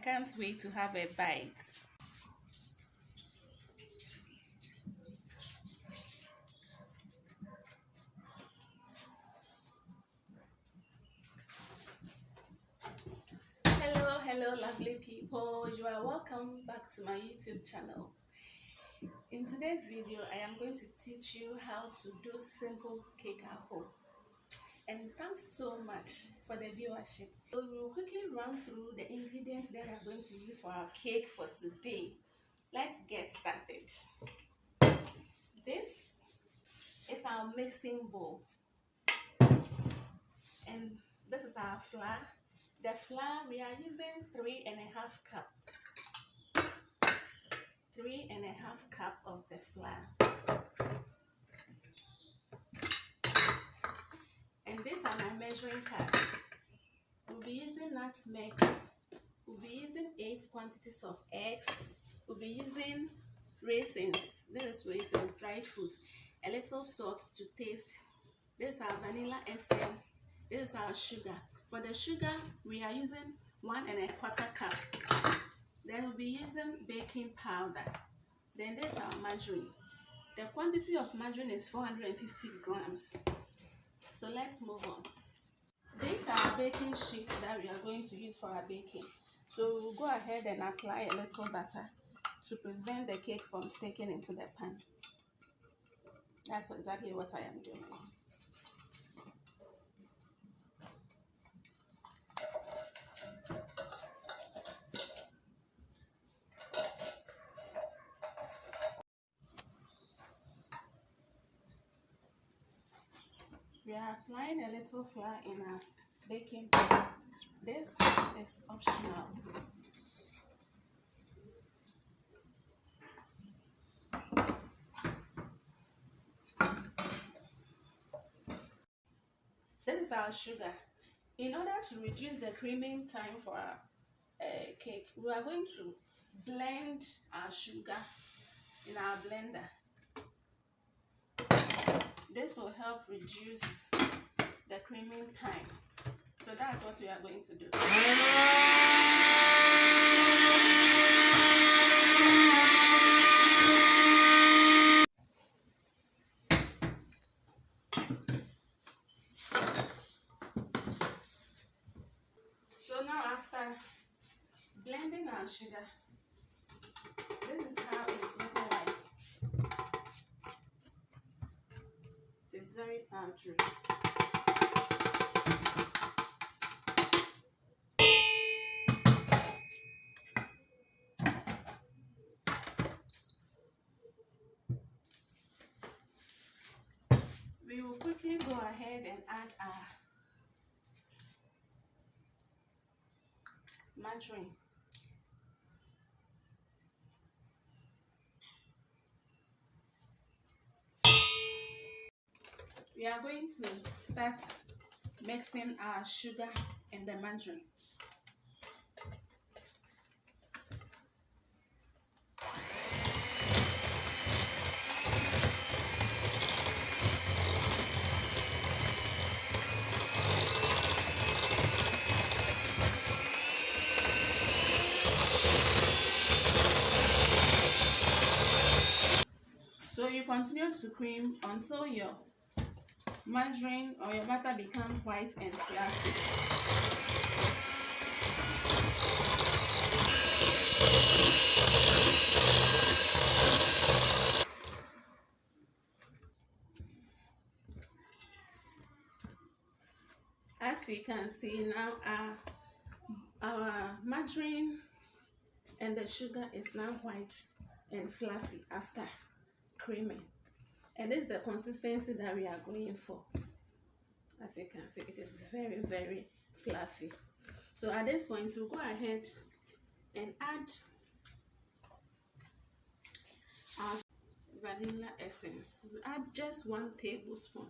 can't wait to have a bite. Hello lovely people, you are welcome back to my YouTube channel. In today's video I am going to teach you how to do simple cake at home, and thanks so much for the viewership. So we will quickly run through the ingredients that we are going to use for our cake for today. Let's get started. This is our mixing bowl, and this is our flour. The flour, we are using 3.5 cup. 3.5 cup of the flour. And these are my measuring cups. We'll be using nutmeg. We'll be using 8 quantities of eggs. We'll be using raisins. This is raisins, dried fruit. A little salt to taste. This is our vanilla essence. This is our sugar. For the sugar, we are using 1.25 cup. Then we'll be using baking powder. Then this is our margarine. The quantity of margarine is 450 grams. So let's move on. These are our baking sheets that we are going to use for our baking. So we'll go ahead and apply a little butter to prevent the cake from sticking into the pan. That's exactly what I am doing. We are applying a little flour in our baking pan. This is optional. This is our sugar. In order to reduce the creaming time for our cake, we are going to blend our sugar in our blender. This will help reduce the creaming time. So that's what we are going to do. So now, after blending our sugar, this is how it's looking like. It's very powdery. We will quickly go ahead and add our margarine. We are going to start mixing our sugar and the margarine. So you continue to cream until your margarine or your butter becomes white and fluffy. As you can see now, our margarine and the sugar is now white and fluffy after creaming. And this is the consistency that we are going for. As you can see, it is very, very fluffy. So at this point, we'll go ahead and add our vanilla essence. We'll add just 1 tablespoon.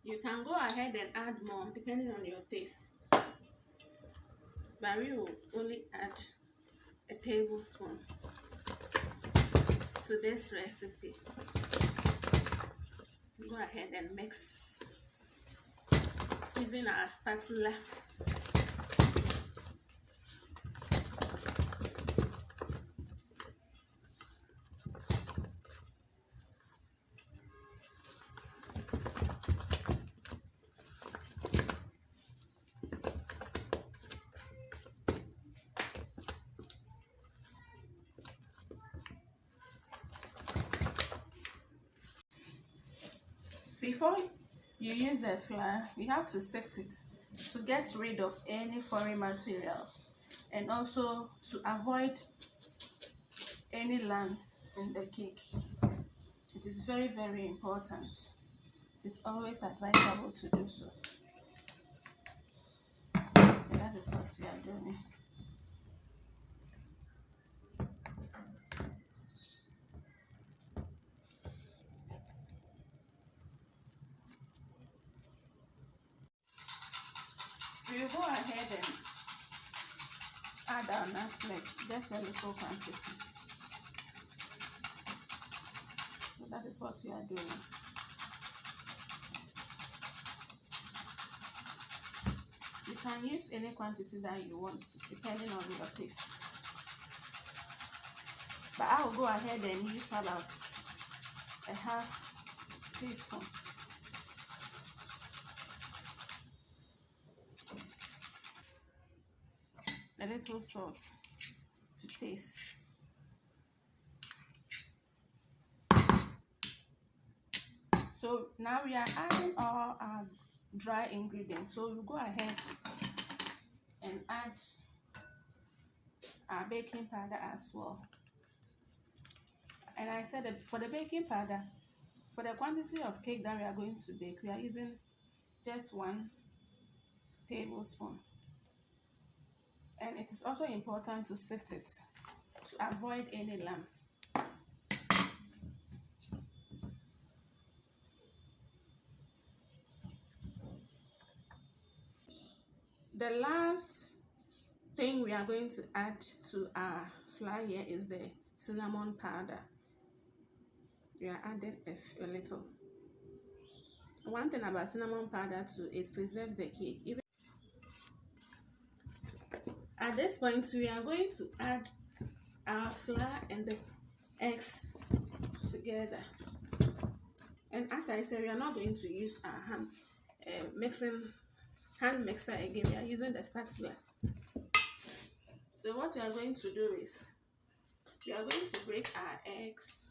You can go ahead and add more depending on your taste, but we will only add a tablespoon to this recipe. Go ahead and mix. using our spatula. Before you use the flour, you have to sift it to get rid of any foreign material and also to avoid any lumps in the cake. It is very, very important. It is always advisable to do so. And that is what we are doing. We will go ahead and add our nutmeg, just a little quantity. So that is what we are doing. You can use any quantity that you want, depending on your taste. But I will go ahead and use about a half teaspoon. A little salt to taste. So now we are adding all our dry ingredients. So we'll go ahead and add our baking powder as well. And I said that for the baking powder, for the quantity of cake that we are going to bake, we are using just 1 tablespoon. And it is also important to sift it to avoid any lump. The last thing we are going to add to our flour here is the cinnamon powder. We are adding a little. One thing about cinnamon powder too, it preserves the cake. Even at this point, we are going to add our flour and the eggs together. And as I said, we are not going to use our hand mixer again. We are using the spatula. So what we are going to do is we are going to break our eggs.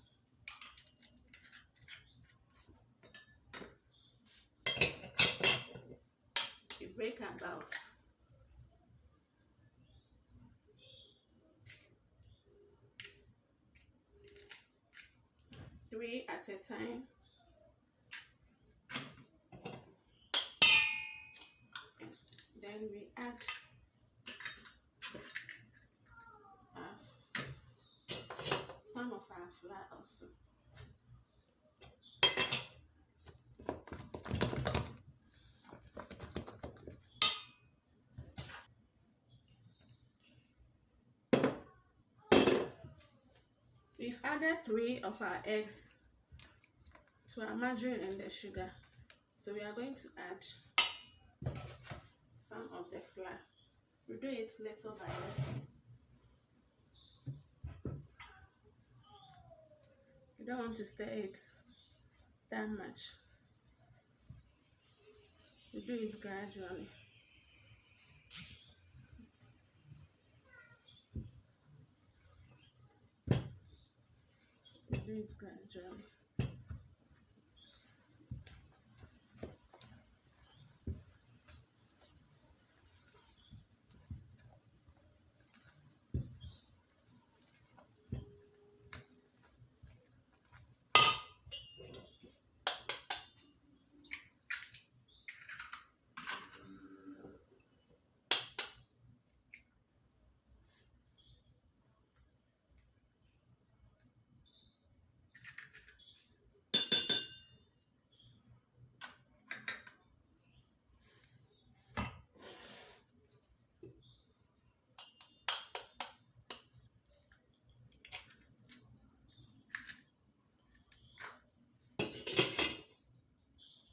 We break about 3 at a time. Then we add some of our flour also. We've added 3 of our eggs to our margarine and the sugar. So we are going to add some of the flour. We do it little by little. You don't want to stir it that much. You do it gradually. You do it gradually.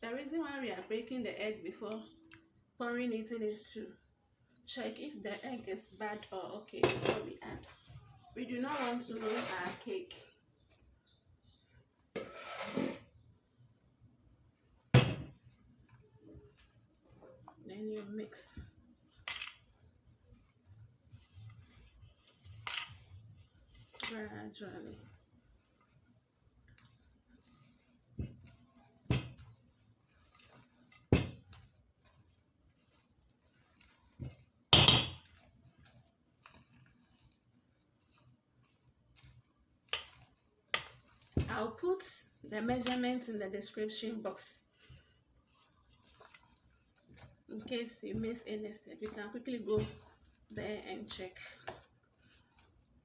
The reason why we are breaking the egg before pouring it in is to check if the egg is bad or okay before we add. We do not want to ruin our cake. Then you mix. Gradually. I'll put the measurements in the description box. In case you miss any step, you can quickly go there and check.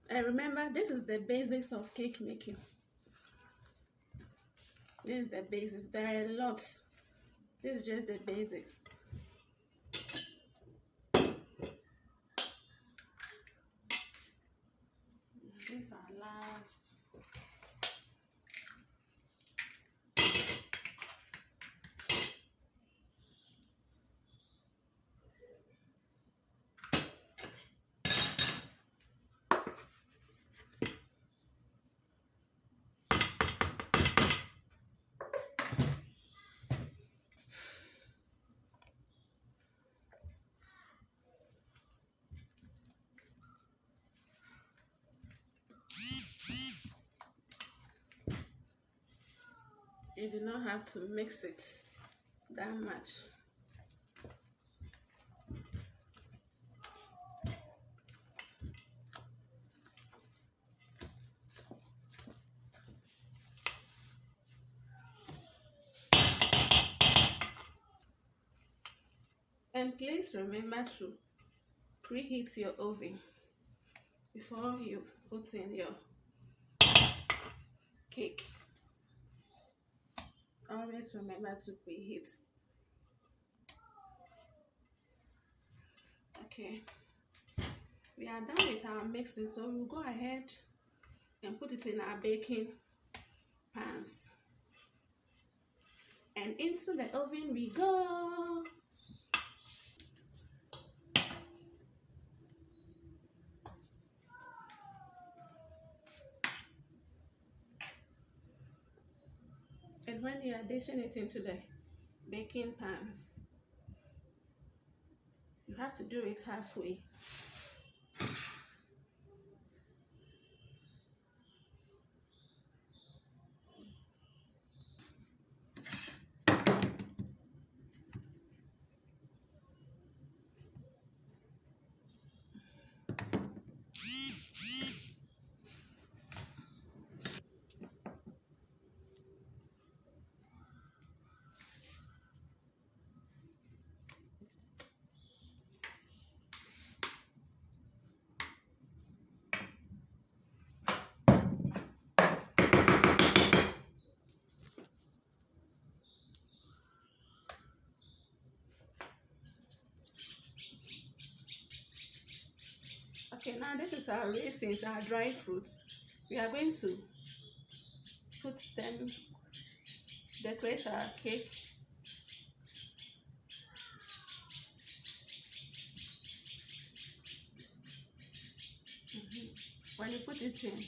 And remember, this is the basics of cake making. This is the basics. There are lots. This is just the basics. This are last. You do not have to mix it that much. And please remember to preheat your oven before you put in your cake. Always remember to preheat. Okay, we are done with our mixing, so we'll go ahead and put it in our baking pans. And into the oven we go. And when you are dishing it into the baking pans, you have to do it halfway. Okay, now this is our raisins, our dry fruits. We are going to put them, decorate our cake. When you put it in,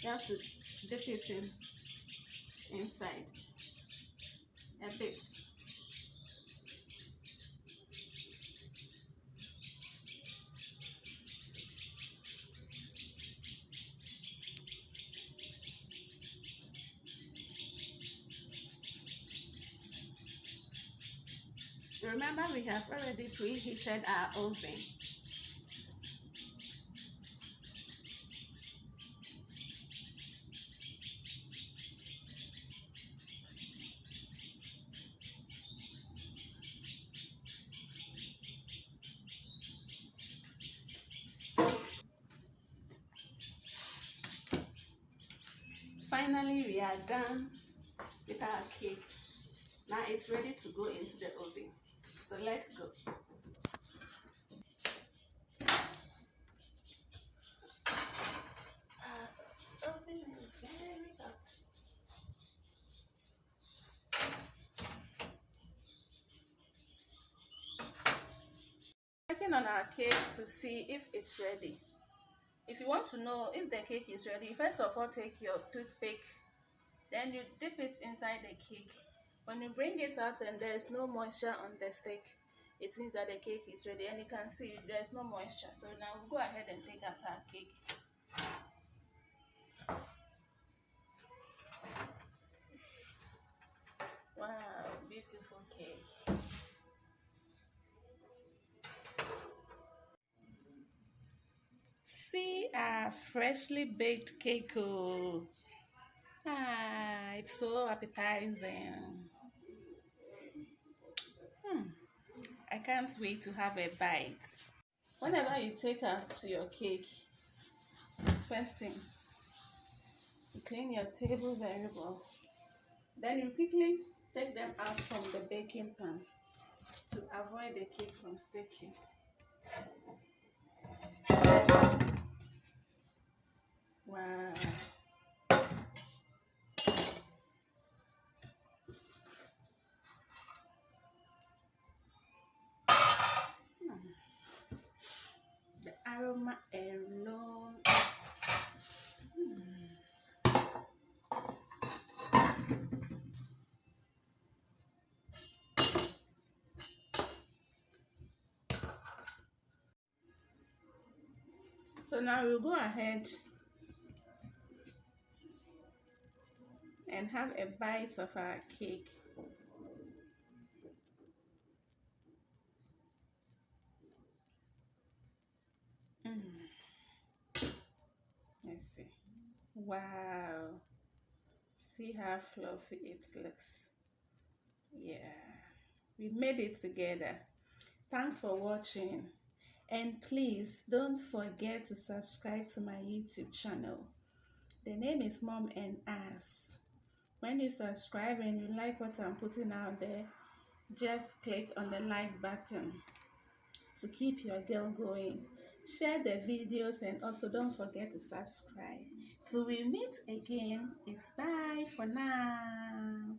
you have to dip it in inside a bit. Remember, we have already preheated our oven. Finally, we are done with our cake. Now it's ready to go into the oven. So let's go. Our oven is very hot. checking on our cake to see if it's ready. If you want to know if the cake is ready, first of all take your toothpick, then you dip it inside the cake. When you bring it out and there's no moisture on the stick, it means that the cake is ready, and you can see there's no moisture. So now we'll go ahead and take out our cake. Wow, beautiful cake. See our freshly baked cake. Oh. It's so appetizing. I can't wait to have a bite. Whenever you take out your cake, first thing, you clean your table very well. Then you quickly take them out from the baking pans to avoid the cake from sticking. Wow. The aroma alone So now we'll go ahead and have a bite of our cake. Let's see. Wow. See how fluffy it looks. Yeah. We made it together. Thanks for watching. And please don't forget to subscribe to my YouTube channel. The name is Mom and Ass. When you subscribe and you like what I'm putting out there, just click on the like button to keep your girl going. Share the videos and also don't forget to subscribe. Till we meet again, it's bye for now.